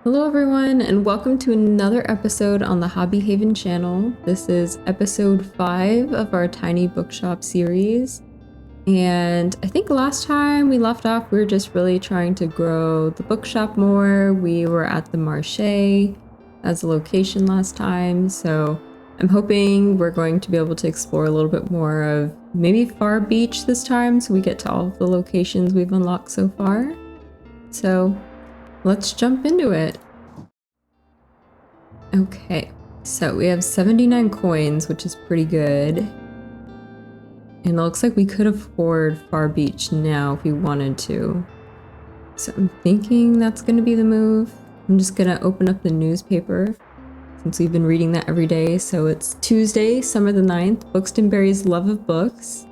Hello everyone and welcome to another episode on the Hobby Haven channel. This is episode 5 of our Tiny Bookshop series. And I think last time we left off, we were just really trying to grow the bookshop more. We were at the Marché as a location last time, so I'm hoping we're going to be able to explore a little bit more of maybe Far Beach this time so we get to all of the locations we've unlocked so far. So let's jump into it. Okay, so we have 79 coins, which is pretty good. And it looks like we could afford Far Beach now if we wanted to. So I'm thinking that's going to be the move. I'm just going to open up the newspaper since we've been reading that every day. So it's Tuesday, Summer the 9th, Buxtonberry's Love of Books.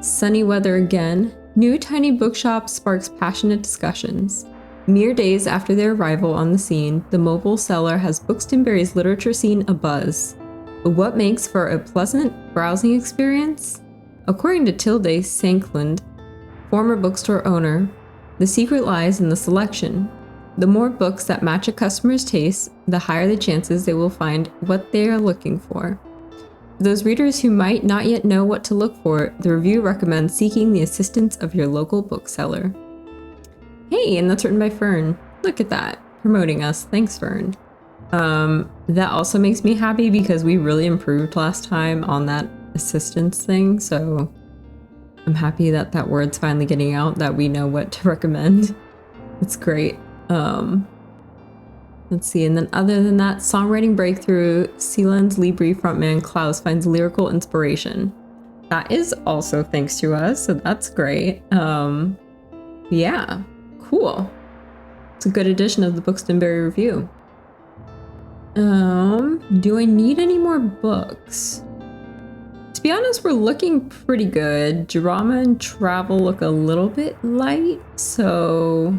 Sunny weather again. New tiny bookshop sparks passionate discussions. Mere days after their arrival on the scene, the mobile seller has Buxtonberry's literature scene abuzz. But what makes for a pleasant browsing experience? According to Tilde Sankland, former bookstore owner, the secret lies in the selection. The more books that match a customer's taste, the higher the chances they will find what they are looking for. For those readers who might not yet know what to look for, the review recommends seeking the assistance of your local bookseller. Hey, and that's written by Fern. Look at that, promoting us. Thanks, Fern. That also makes me happy because we really improved last time on that assistance thing, so I'm happy that that word's finally getting out, that we know what to recommend. It's great. Let's see, and then other than that, songwriting breakthrough, Sealand's Libri frontman Klaus finds lyrical inspiration. That is also thanks to us, so that's great. Yeah. Cool. It's a good edition of the Buxtonberry Review. Do I need any more books? To be honest, we're looking pretty good. Drama and travel look a little bit light, so...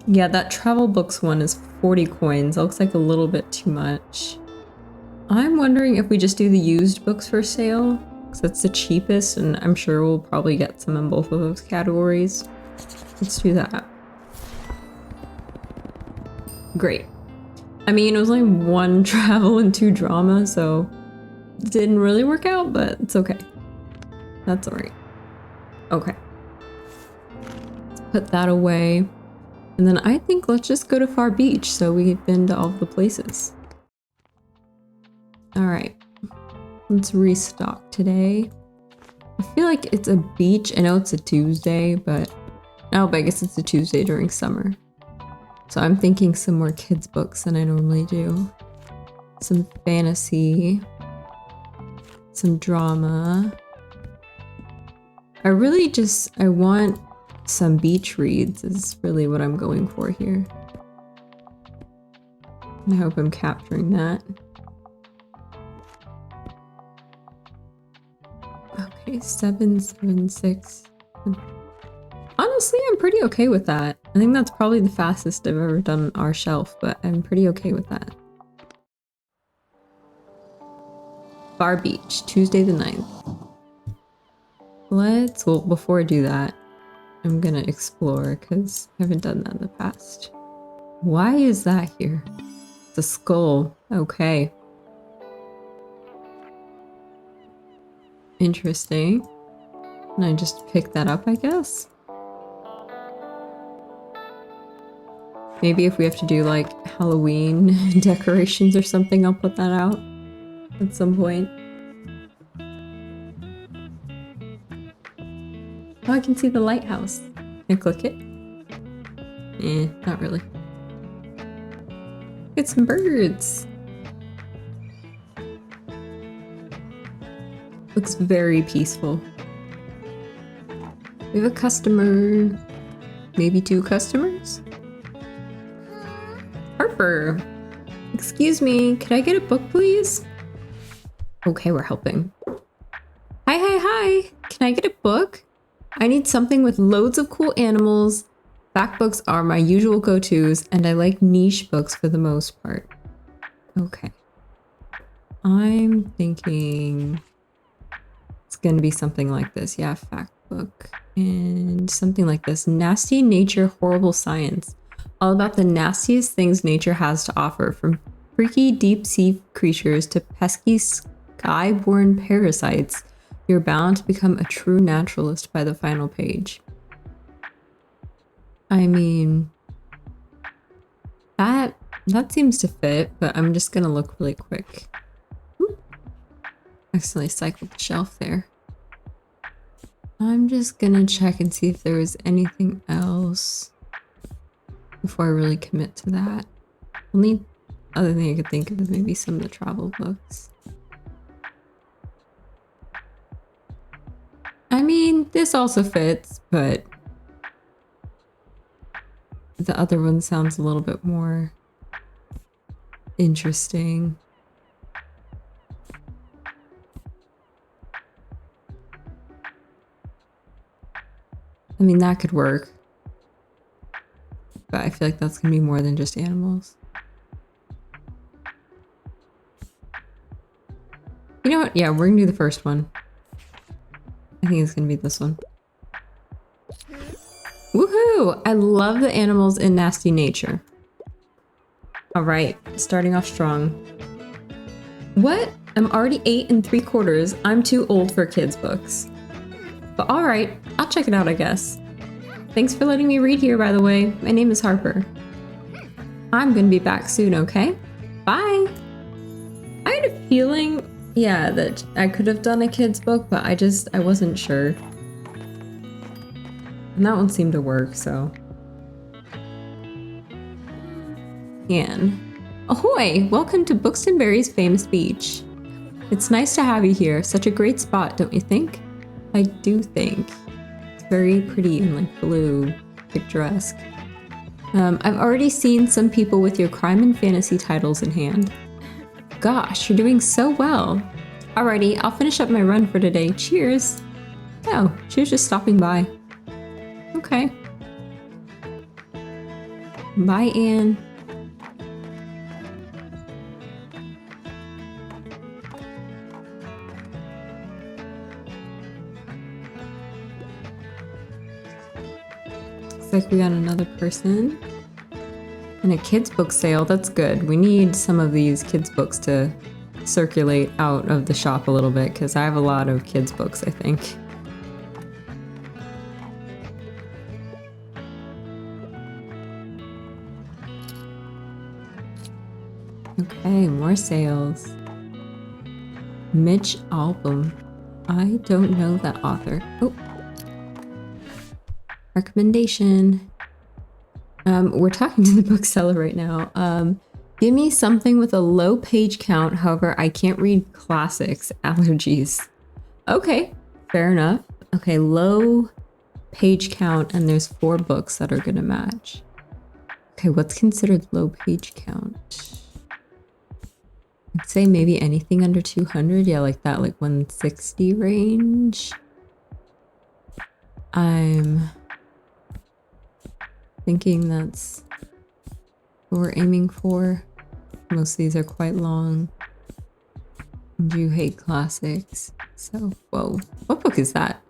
Yeah, that travel books one is 40 coins. That looks like a little bit too much. I'm wondering if we just do the used books for sale, because that's the cheapest, and I'm sure we'll probably get some in both of those categories. Let's do that. Great. I mean, it was only 1 travel and 2 drama, so it didn't really work out, but it's okay. That's alright. Okay. Let's put that away. And then I think let's just go to Far Beach so we've been to all of the places. Alright. Let's restock today. I feel like it's a beach. I know it's a Tuesday, but I guess it's a Tuesday during summer. So I'm thinking some more kids books than I normally do. Some fantasy, some drama. I want some beach reads is really what I'm going for here. I hope I'm capturing that. Okay, 776. Honestly, I'm pretty okay with that. I think that's probably the fastest I've ever done our shelf, but I'm pretty okay with that. Far Beach, Tuesday the 9th. Well, before I do that, I'm gonna explore because I haven't done that in the past. Why is that here? It's a skull. Okay. Interesting. And I just picked that up, I guess? Maybe if we have to do like Halloween decorations or something, I'll put that out at some point. Oh, I can see the lighthouse. Can I click it? Not really. Get some birds. Looks very peaceful. We have a customer. Maybe 2 customers? Harper! Excuse me, could I get a book, please? Okay, we're helping. Hi! Can I get a book? I need something with loads of cool animals. Fact books are my usual go-tos, and I like niche books for the most part. Okay. I'm thinking it's gonna be something like this. Yeah, fact book. And something like this. Nasty Nature, Horrible Science. All about the nastiest things nature has to offer, from freaky deep sea creatures to pesky sky-born parasites. You're bound to become a true naturalist by the final page. I mean, that seems to fit, but I'm just gonna look really quick. Accidentally cycled the shelf there. I'm just gonna check and see if there was anything else before I really commit to that. Only other thing I could think of is maybe some of the travel books. I mean, this also fits, but the other one sounds a little bit more interesting. I mean, that could work. But I feel like that's gonna be more than just animals. You know what? Yeah, we're gonna do the first one. I think it's gonna be this one. Woohoo! I love the animals in nasty nature. Alright, starting off strong. What? I'm already 8 3/4. I'm too old for kids' books. But alright, I'll check it out, I guess. Thanks for letting me read here, by the way. My name is Harper. I'm gonna be back soon, okay? Bye! I had a feeling, yeah, that I could have done a kid's book, but I wasn't sure. And that one seemed to work, so. Anne. Ahoy! Welcome to Buxtonbury's famous beach. It's nice to have you here. Such a great spot, don't you think? I do think. It's very pretty and like blue, picturesque. I've already seen some people with your crime and fantasy titles in hand. Gosh, you're doing so well. Alrighty, I'll finish up my run for today. Cheers! Oh, she was just stopping by. Okay. Bye, Anne. Looks like we got another person. And a kids book sale, that's good. We need some of these kids books to circulate out of the shop a little bit because I have a lot of kids books, I think. Okay, more sales. Mitch Albom. I don't know that author. Oh. Recommendation. We're talking to the bookseller right now. Give me something with a low page count. However, I can't read classics. Allergies. Okay, fair enough. Okay, low page count, and there's 4 books that are gonna match. Okay, what's considered low page count? I'd say maybe anything under 200. Yeah, like that, like 160 range. I'm thinking that's what we're aiming for. Most of these are quite long. And you hate classics. So, whoa. What book is that?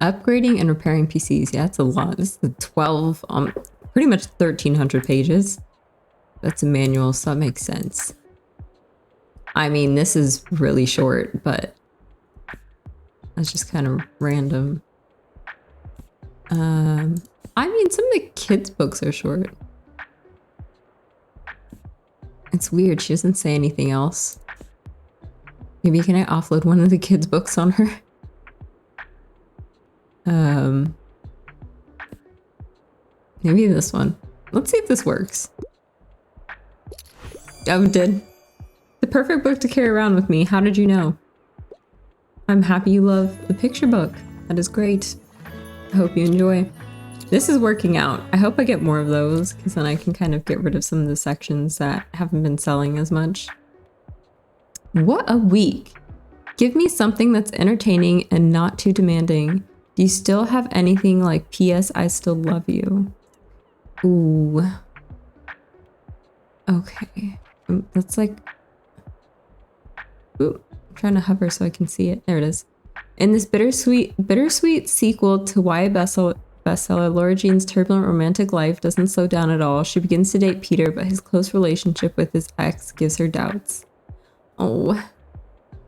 Upgrading and repairing PCs. Yeah, that's a lot. This is the 12, pretty much 1,300 pages. That's a manual, so that makes sense. I mean, this is really short, but that's just kind of random. I mean, some of the kids' books are short. It's weird, she doesn't say anything else. Maybe can I offload one of the kids' books on her? Maybe this one. Let's see if this works. Oh, it did. The perfect book to carry around with me. How did you know? I'm happy you love the picture book. That is great. I hope you enjoy. This is working out. I hope I get more of those, because then I can kind of get rid of some of the sections that haven't been selling as much. What a week. Give me something that's entertaining and not too demanding. Do you still have anything like P.S. I Still Love You? Ooh. Okay. That's like... Ooh, I'm trying to hover so I can see it. There it is. In this bittersweet sequel to Y.A. bestseller, Laura Jean's turbulent romantic life doesn't slow down at all. She begins to date Peter, but his close relationship with his ex gives her doubts. Oh,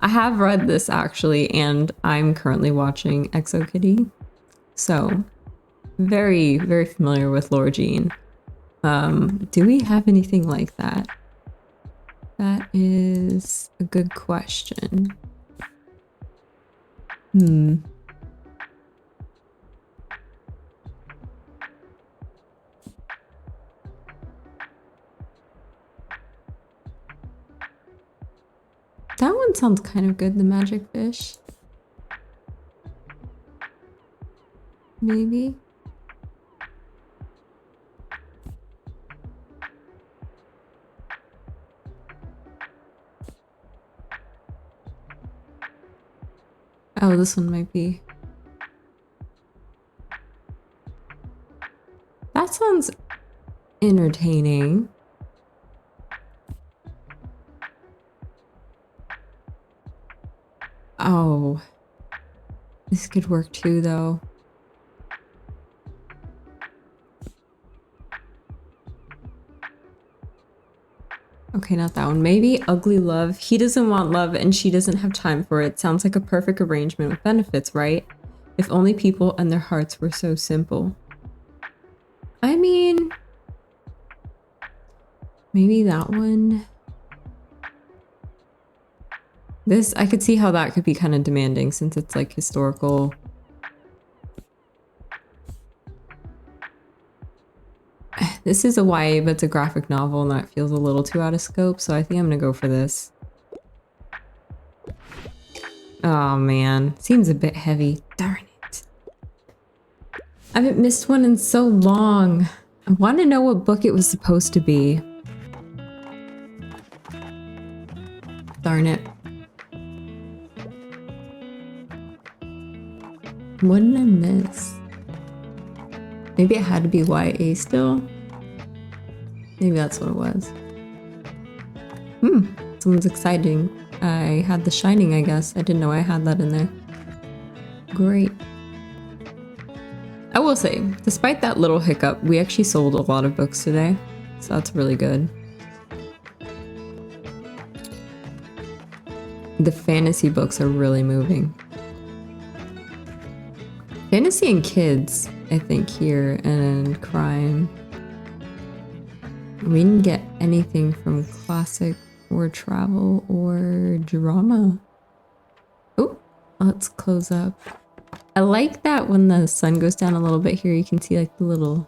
I have read this actually, and I'm currently watching ExoKitty. So, very, very familiar with Laura Jean. Do we have anything like that? That is a good question. That one sounds kind of good, the magic fish. Maybe. Oh, this one might be. That sounds entertaining. Oh, this could work too, though. Okay, not that one. Maybe Ugly Love. He doesn't want love and she doesn't have time for it. Sounds like a perfect arrangement with benefits, right? If only people and their hearts were so simple. I mean, maybe that one. This, I could see how that could be kind of demanding since it's like historical. This is a YA, but it's a graphic novel and that feels a little too out of scope, so I think I'm gonna go for this. Oh man, seems a bit heavy. Darn it. I haven't missed one in so long. I want to know what book it was supposed to be. Darn it. What did I miss? Maybe it had to be YA still? Maybe that's what it was. Someone's exciting. I had The Shining, I guess. I didn't know I had that in there. Great. I will say, despite that little hiccup, we actually sold a lot of books today. So that's really good. The fantasy books are really moving. Fantasy and kids, I think, here, and crime. We didn't get anything from classic or travel or drama. Oh, let's close up. I like that when the sun goes down a little bit here, you can see like the little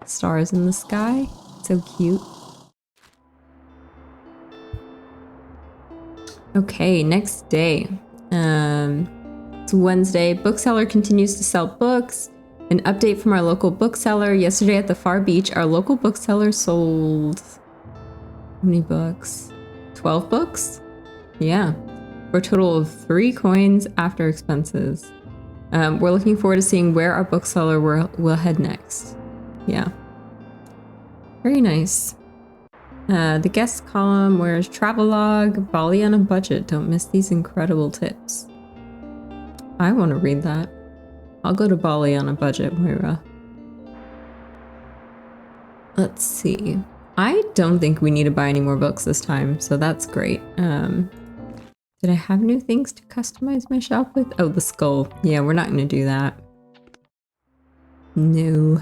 stars in the sky. So cute. Okay, next day. It's Wednesday. Bookseller continues to sell books. An update from our local bookseller. Yesterday at the Far Beach, our local bookseller sold... How many books? 12 books? Yeah. For a total of 3 coins after expenses. We're looking forward to seeing where our bookseller will head next. Yeah. Very nice. The guest column wears Travelog, Bali on a budget. Don't miss these incredible tips. I want to read that. I'll go to Bali on a budget, Moira. Let's see. I don't think we need to buy any more books this time, so that's great. Did I have new things to customize my shop with? Oh, the skull. Yeah, we're not going to do that. No.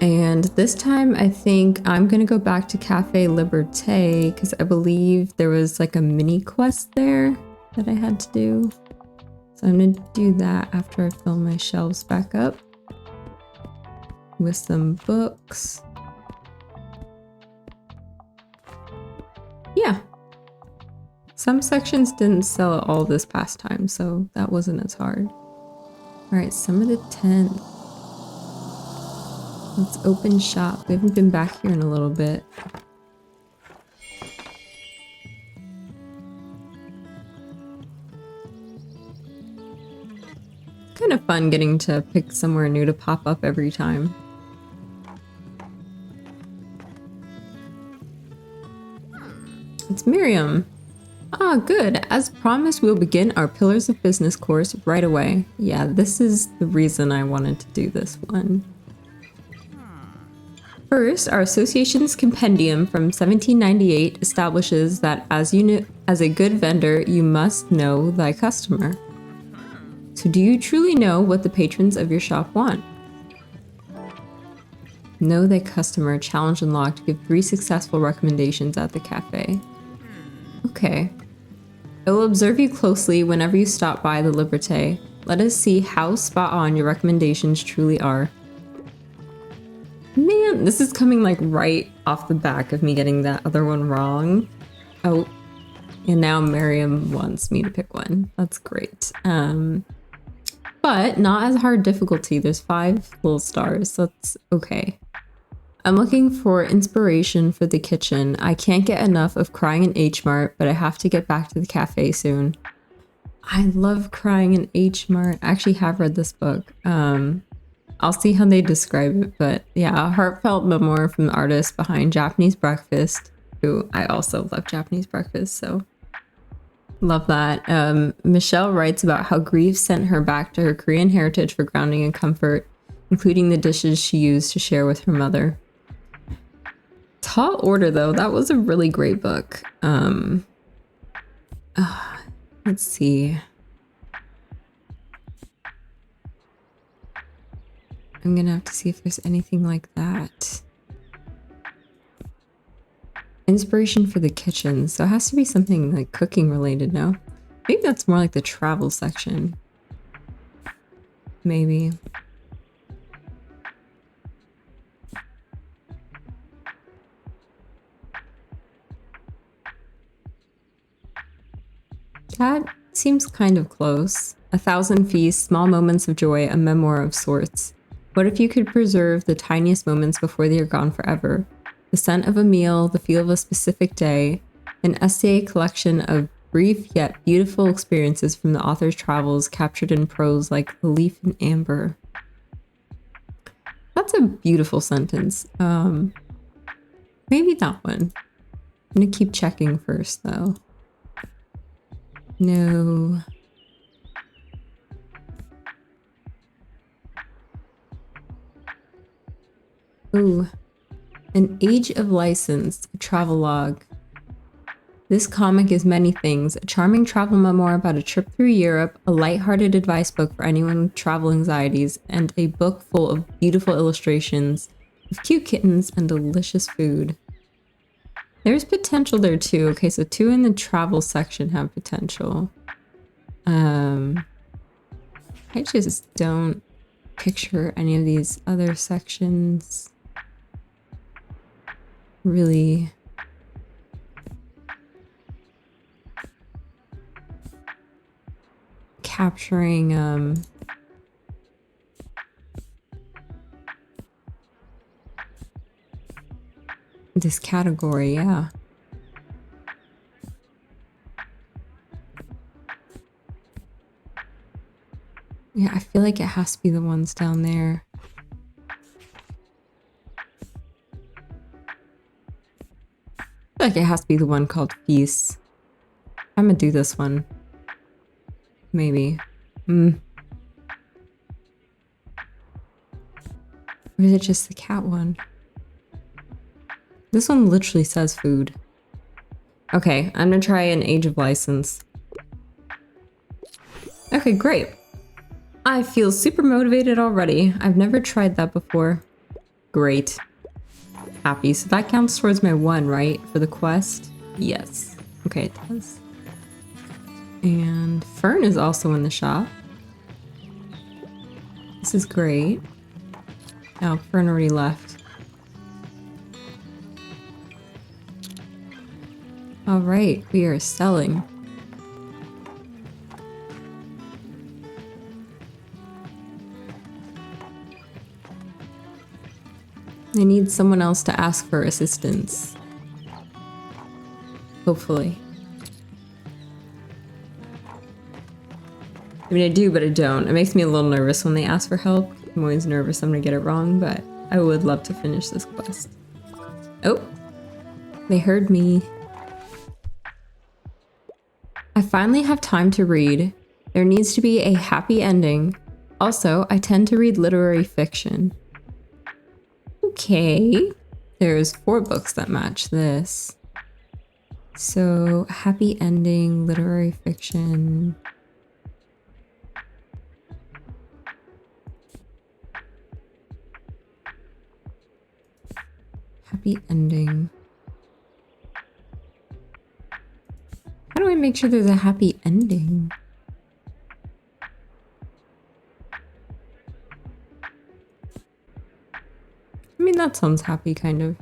And this time I think I'm going to go back to Cafe Liberté because I believe there was like a mini quest there that I had to do. So I'm going to do that after I fill my shelves back up with some books. Yeah. Some sections didn't sell at all this past time, so that wasn't as hard. All right, some of the 10. Let's open shop. We haven't been back here in a little bit. Kind of fun getting to pick somewhere new to pop up every time. It's Miriam. Ah, good. As promised, we'll begin our Pillars of Business course right away. Yeah, this is the reason I wanted to do this one. First, our association's compendium from 1798 establishes that as a good vendor, you must know thy customer. So do you truly know what the patrons of your shop want? Know thy customer, challenge unlocked, give 3 successful recommendations at the cafe. Okay. I will observe you closely whenever you stop by the Liberté. Let us see how spot on your recommendations truly are. Man, this is coming like right off the back of me getting that other one wrong. Oh, and now Miriam wants me to pick one. That's great. But not as hard difficulty. There's 5 little stars, so that's okay. I'm looking for inspiration for the kitchen. I can't get enough of Crying in H Mart, but I have to get back to the cafe soon. I love Crying in H Mart. I actually have read this book. I'll see how they describe it, but yeah, a heartfelt memoir from the artist behind Japanese Breakfast, who I also love Japanese Breakfast, so love that. Michelle writes about how grief sent her back to her Korean heritage for grounding and comfort, including the dishes she used to share with her mother. Tall Order, though, that was a really great book. Let's see. I'm gonna have to see if there's anything like that. Inspiration for the kitchen. So it has to be something like cooking related, no? Maybe that's more like the travel section. Maybe. That seems kind of close. 1,000 feasts, small moments of joy, a memoir of sorts. What if you could preserve the tiniest moments before they are gone forever? The scent of a meal, the feel of a specific day, an essay collection of brief yet beautiful experiences from the author's travels captured in prose like a leaf in amber. That's a beautiful sentence. Maybe that one. I'm gonna keep checking first though. No. Ooh, An Age of License, a travelogue. This comic is many things, a charming travel memoir about a trip through Europe, a lighthearted advice book for anyone with travel anxieties, and a book full of beautiful illustrations of cute kittens and delicious food. There's potential there too. Okay, so 2 in the travel section have potential. I just don't picture any of these other sections really capturing this category, yeah. Yeah, I feel like it has to be the ones down there. I feel like it has to be the one called Feast. I'm gonna do this one. Maybe. Or is it just the cat one? This one literally says food. Okay, I'm gonna try An Age of License. Okay, great. I feel super motivated already. I've never tried that before. Great. Happy. So that counts towards my 1, right? For the quest? Yes. Okay, it does. And Fern is also in the shop. This is great. Oh, Fern already left. All right, we are selling. I need someone else to ask for assistance. Hopefully. I mean, I do, but I don't. It makes me a little nervous when they ask for help. I'm always nervous I'm gonna get it wrong, but I would love to finish this quest. Oh, they heard me. I finally have time to read. There needs to be a happy ending. Also, I tend to read literary fiction. Okay. There's 4 books that match this. So, happy ending, literary fiction. Happy ending. How do I make sure there's a happy ending? I mean, that sounds happy, kind of.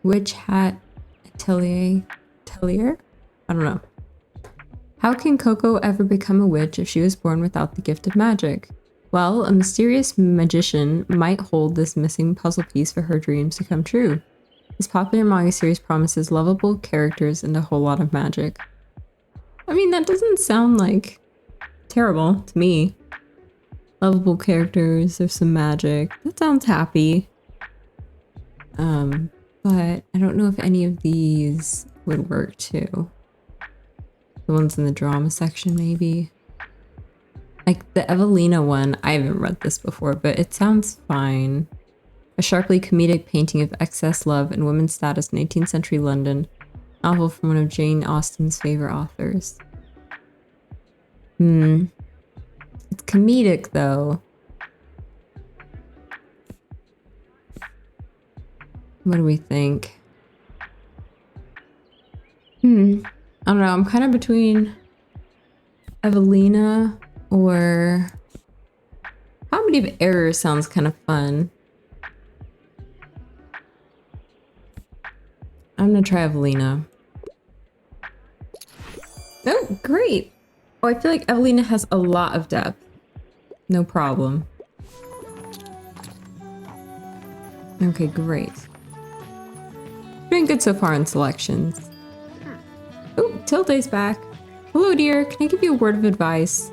Witch Hat Atelier? I don't know. How can Coco ever become a witch if she was born without the gift of magic? Well, a mysterious magician might hold this missing puzzle piece for her dreams to come true. This popular manga series promises lovable characters and a whole lot of magic. I mean, that doesn't sound like terrible to me. Lovable characters, there's some magic. That sounds happy. But I don't know if any of these would work too. The ones in the drama section, maybe. Like the Evelina one, I haven't read this before, but it sounds fine. A sharply comedic painting of excess love and women's status in 18th century London. Novel from one of Jane Austen's favorite authors. It's comedic though. What do we think? I don't know, I'm kind of between Evelina or Comedy of Errors sounds kind of fun. I'm gonna try Evelina. Oh, great. Oh, I feel like Evelina has a lot of depth. No problem. Okay, great. Doing good so far in selections. Oh, Tilde's back. Hello, dear. Can I give you a word of advice?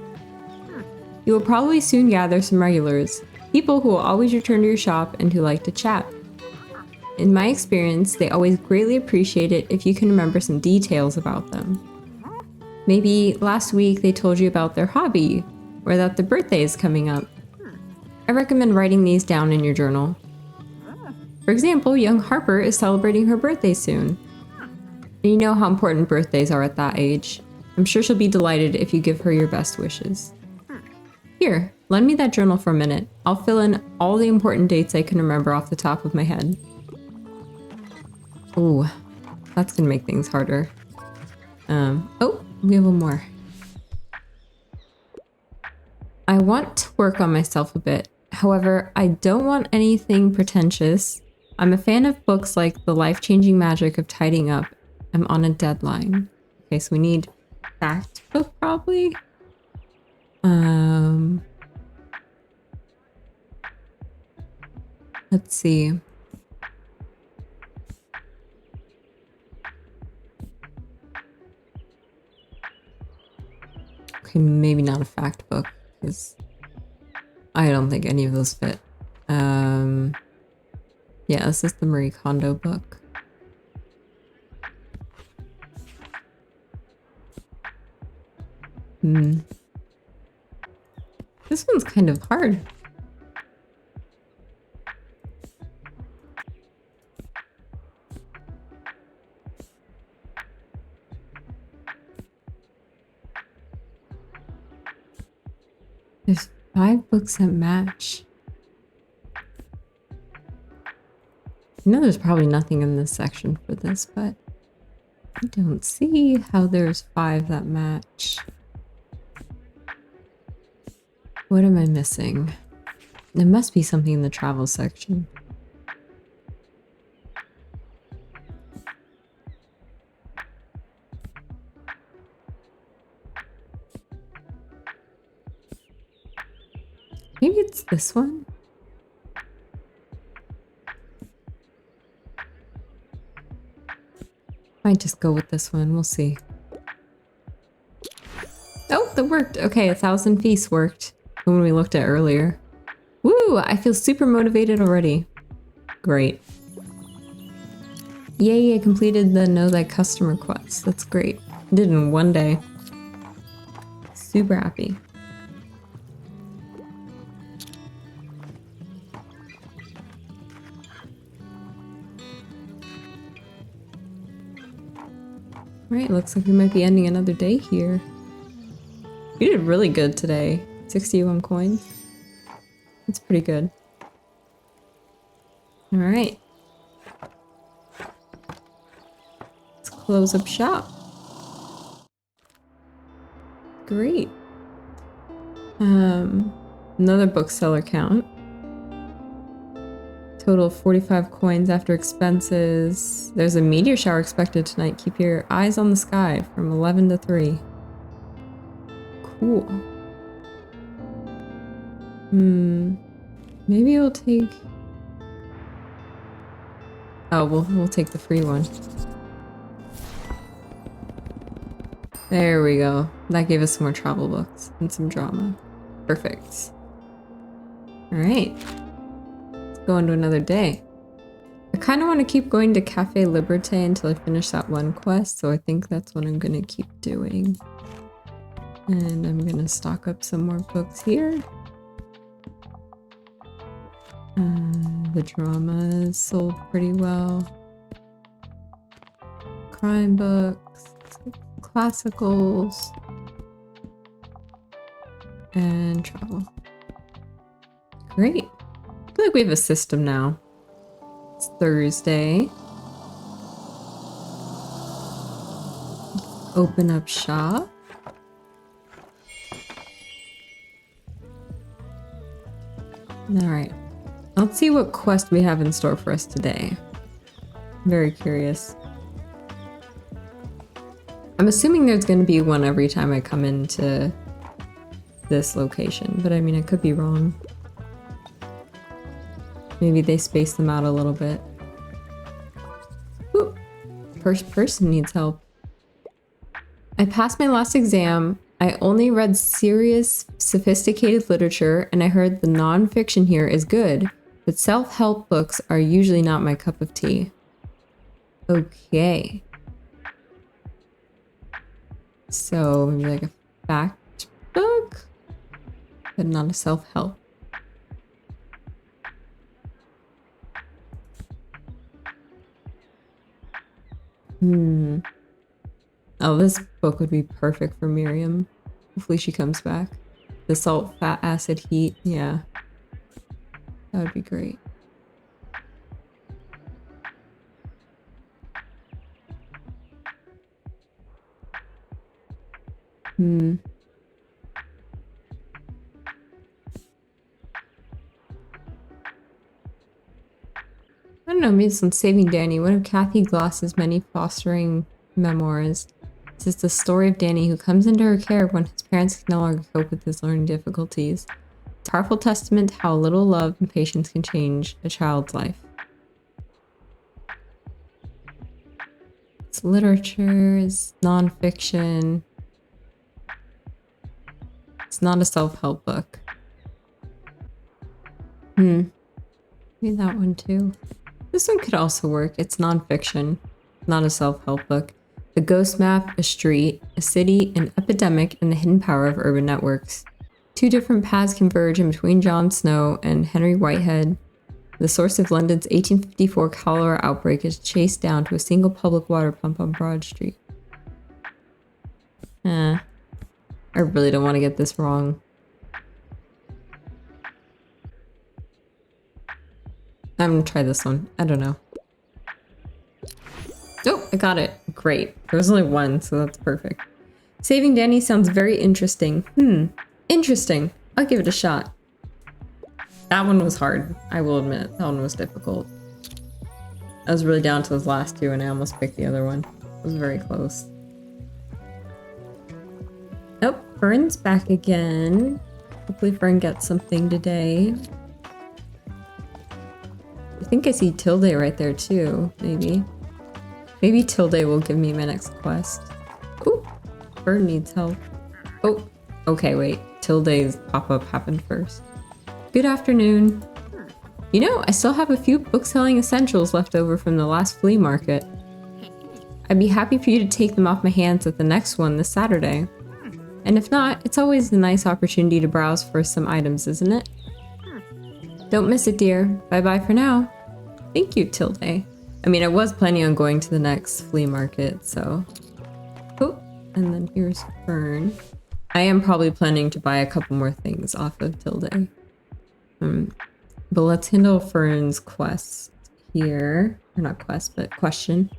You will probably soon gather some regulars. People who will always return to your shop and who like to chat. In my experience, they always greatly appreciate it if you can remember some details about them. Maybe last week they told you about their hobby, or that their birthday is coming up. I recommend writing these down in your journal. For example, young Harper is celebrating her birthday soon. And you know how important birthdays are at that age. I'm sure she'll be delighted if you give her your best wishes. Here, lend me that journal for a minute. I'll fill in all the important dates I can remember off the top of my head. Ooh, that's gonna make things harder. Oh, we have one more. I want to work on myself a bit. However, I don't want anything pretentious. I'm a fan of books like The Life-Changing Magic of Tidying Up. I'm on a deadline. Okay, so we need fact book probably. Let's see. Okay, maybe not a fact book, because I don't think any of those fit. Yeah, this is the Marie Kondo book. This one's kind of hard. There's 5 books that match. I know there's probably nothing in this section for this, but I don't see how there's 5 that match. What am I missing? There must be something in the travel section. Maybe it's this one? Might just go with this one, we'll see. Oh, that worked. Okay, 1,000 Feasts worked. The one we looked at earlier. Woo! I feel super motivated already. Great. Yay, I completed the Know Thy Customer quest. That's great. Did in one day. Super happy. Right, looks like we might be ending another day here. We did really good today. 61 coins. That's pretty good. Alright. Let's close up shop. Great. Another bookseller count. Total of 45 coins after expenses. There's a meteor shower expected tonight. Keep your eyes on the sky from 11 to 3. Cool. Maybe we'll take... Oh, we'll take the free one. There we go. That gave us some more travel books and some drama. Perfect. Alright. Let's go into another day. I kind of want to keep going to Cafe Liberté until I finish that one quest, so I think that's what I'm going to keep doing. And I'm going to stock up some more books here. The drama is sold pretty well. Crime books, classicals, and travel. Great. I feel like we have a system now. It's Thursday. Open up shop. Alright. Let's see what quest we have in store for us today. I'm very curious. I'm assuming there's going to be one every time I come into this location, but I mean, I could be wrong. Maybe they space them out a little bit. Ooh, first person needs help. I passed my last exam. I only read serious, sophisticated literature, and I heard the non-fiction here is good, but self-help books are usually not my cup of tea. Okay. So maybe like a fact book, but not a self-help. Oh, this book would be perfect for Miriam. Hopefully she comes back. The salt, fat, acid, heat. Yeah. That would be great. I don't know, maybe some Saving Danny. One of Kathy Glass's many fostering memoirs. This is the story of Danny, who comes into her care when his parents can no longer cope with his learning difficulties. It's a powerful testament to how little love and patience can change a child's life. It's literature, it's non-fiction. It's not a self-help book. Maybe that one too. This one could also work. It's non-fiction, not a self-help book. The Ghost Map, a street, a city, an epidemic, and the hidden power of urban networks. Two different paths converge in between Jon Snow and Henry Whitehead. The source of London's 1854 cholera outbreak is chased down to a single public water pump on Broad Street. I really don't want to get this wrong. I'm gonna try this one. I don't know. Oh, I got it. Great. There was only one, so that's perfect. Saving Danny sounds very interesting. Interesting. I'll give it a shot. That one was hard. I will admit. That one was difficult. I was really down to those last two and I almost picked the other one. It was very close. Oh, Fern's back again. Hopefully Fern gets something today. I think I see Tilde right there too, maybe. Maybe Tilde will give me my next quest. Ooh, Fern needs help. Oh, okay, wait. Tilde's pop-up happened first. Good afternoon. You know, I still have a few book-selling essentials left over from the last flea market. I'd be happy for you to take them off my hands at the next one this Saturday. And if not, it's always a nice opportunity to browse for some items, isn't it? Don't miss it, dear. Bye-bye for now. Thank you, Tilde. I mean, I was planning on going to the next flea market, so... Oh, and then here's Fern. I am probably planning to buy a couple more things off of Tilde. But let's handle Fern's quest here. Or not quest, but question.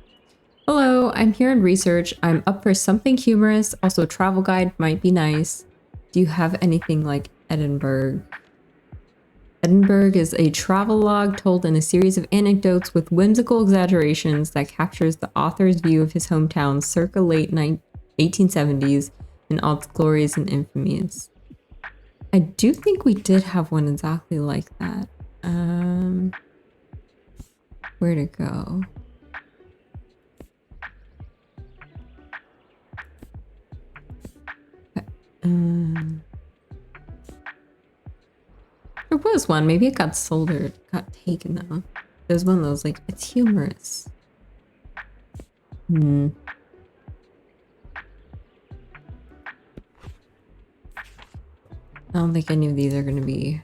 Hello, I'm here in research. I'm up for something humorous. Also, travel guide might be nice. Do you have anything like Edinburgh? Edinburgh is a travel log told in a series of anecdotes with whimsical exaggerations that captures the author's view of his hometown circa late 1870s in all its glories and infamies. I do think we did have one exactly like that. Where to go? There was one. Maybe it got sold or got taken though. There's one that was like, it's humorous. I don't think any of these are going to be...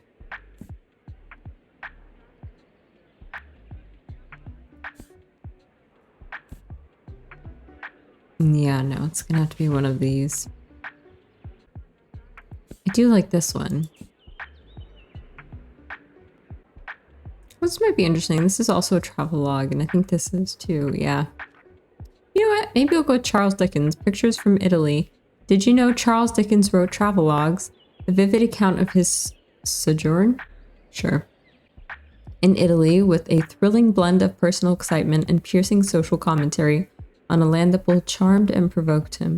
Yeah, no, it's going to have to be one of these. I do like this one. This might be interesting. This is also a travel log, and I think this is too, yeah. You know what? Maybe I'll go with Charles Dickens. Pictures from Italy. Did you know Charles Dickens wrote travel logs? A vivid account of his sojourn? Sure. In Italy, with a thrilling blend of personal excitement and piercing social commentary on a land that both charmed and provoked him.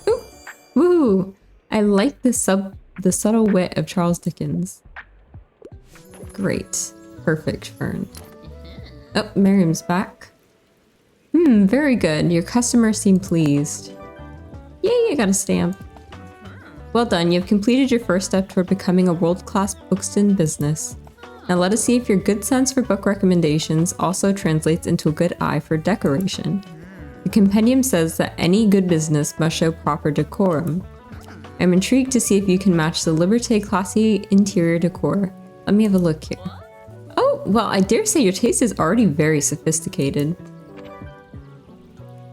Ooh! Woo! I like the subtle wit of Charles Dickens. Great. Perfect, Fern. Oh, Miriam's back. Very good. Your customers seem pleased. Yay, I got a stamp. Well done, you've completed your first step toward becoming a world-class Bookston business. Now let us see if your good sense for book recommendations also translates into a good eye for decoration. The compendium says that any good business must show proper decorum. I'm intrigued to see if you can match the Liberté classy interior decor. Let me have a look here. Oh, well, I dare say your taste is already very sophisticated.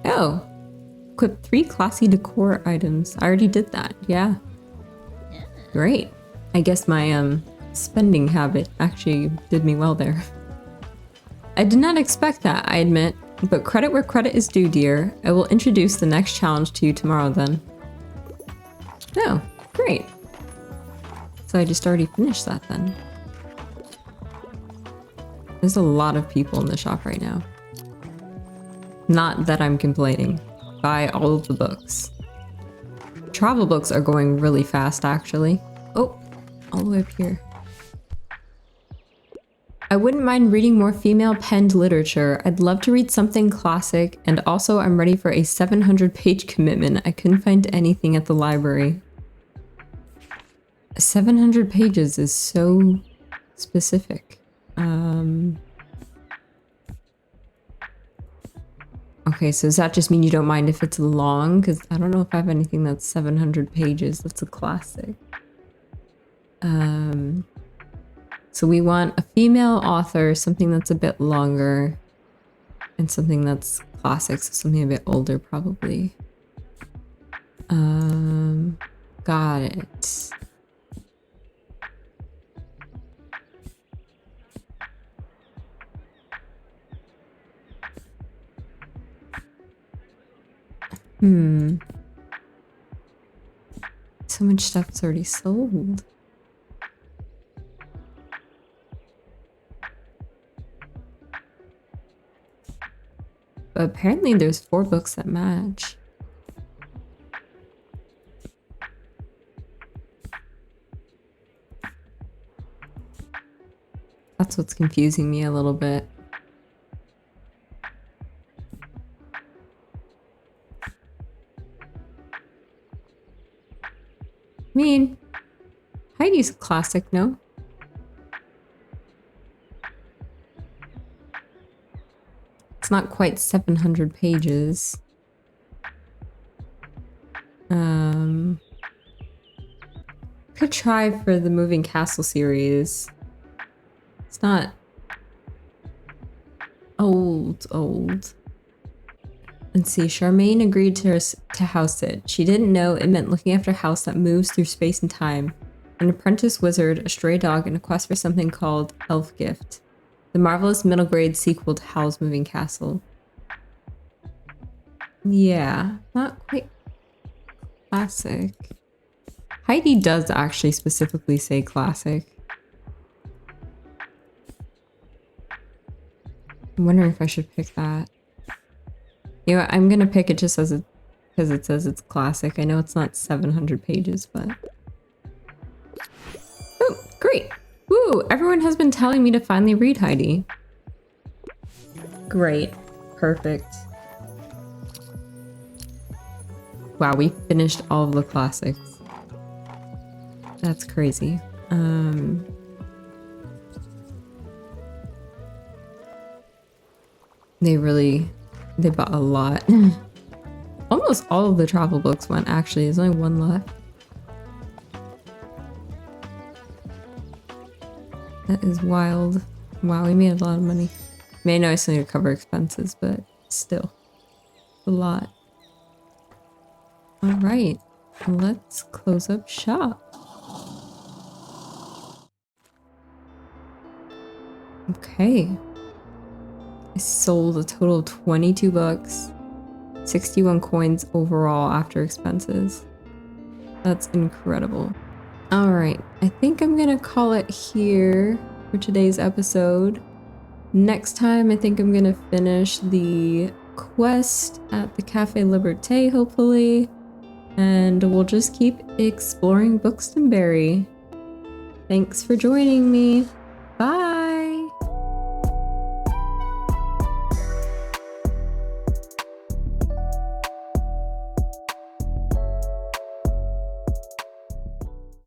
Oh. Equip 3 classy decor items. I already did that, yeah. Great. I guess my spending habit actually did me well there. I did not expect that, I admit, but credit where credit is due, dear. I will introduce the next challenge to you tomorrow then. Oh, great. So I just already finished that then. There's a lot of people in the shop right now. Not that I'm complaining. Buy all of the books. Travel books are going really fast, actually. Oh, all the way up here. I wouldn't mind reading more female-penned literature. I'd love to read something classic, and also I'm ready for a 700-page commitment. I couldn't find anything at the library. 700 pages is so specific. Okay, so does that just mean you don't mind if it's long? Because I don't know if I have anything that's 700 pages that's a classic. So we want a female author, something that's a bit longer, and something that's classic, so something a bit older probably. Got it. So much stuff's already sold. But apparently there's 4 books that match. That's what's confusing me a little bit. I mean, Heidi's a classic, no? It's not quite 700 pages. Could try for the Moving Castle series. It's not old. Let's see, Charmaine agreed to house it. She didn't know it meant looking after a house that moves through space and time. An apprentice wizard, a stray dog, and a quest for something called Elf Gift. The marvelous middle grade sequel to Howl's Moving Castle. Yeah, not quite classic. Heidi does actually specifically say classic. I'm wondering if I should pick that. You know what, I'm gonna pick it just as it because it says it's classic. I know it's not 700 pages, but... Oh, great! Woo! Everyone has been telling me to finally read Heidi. Great. Perfect. Wow, we finished all of the classics. That's crazy. They bought a lot. Almost all of the travel books went, actually. There's only one left. That is wild. Wow, we made a lot of money. I mean, I know I still need to cover expenses, but still. A lot. Alright, let's close up shop. Okay. I sold a total of 22 bucks. 61 coins overall after expenses. That's incredible. Alright, I think I'm gonna call it here for today's episode. Next time, I think I'm gonna finish the quest at the Cafe Liberté, hopefully. And we'll just keep exploring Buxtonbury. Thanks for joining me. Bye!